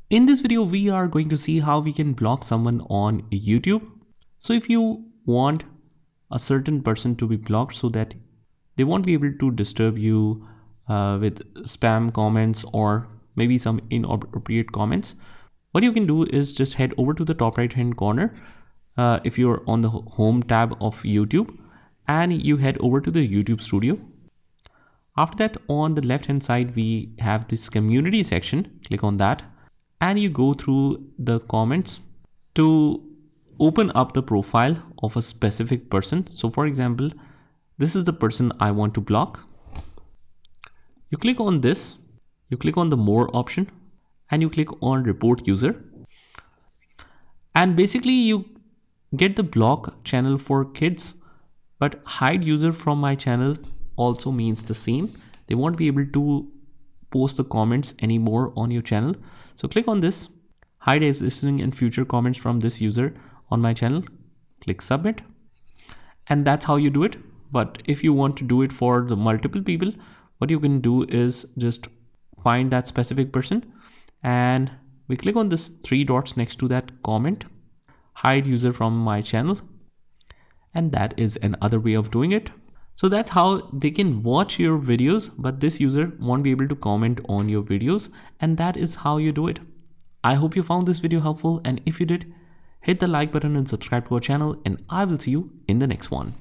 In this video, we are going to see how we can block someone on YouTube. So if you want a certain person to be blocked so that they won't be able to disturb you with spam comments or maybe some inappropriate comments, what you can do is just head over to the top right hand corner if you're on the home tab of YouTube, and you head over to the YouTube studio. After that, on the left hand side, we have this community section. Click on that and you go through the comments to open up the profile of a specific person. So for example, this is the person I want to block. You click on this, you click on the more option and you click on report user. And basically you get the block channel for kids, but hide user from my channel also means the same. They won't be able to post the comments anymore on your channel. So click on this, hide existing and future comments from this user on my channel. Click submit. And that's how you do it. But if you want to do it for the multiple people, what you can do is just find that specific person and we click on this 3 dots next to that comment, hide user from my channel. And that is another way of doing it. So that's how they can watch your videos, but this user won't be able to comment on your videos. And that is how you do it. I hope you found this video helpful. And if you did, hit the like button and subscribe to our channel. And I will see you in the next one.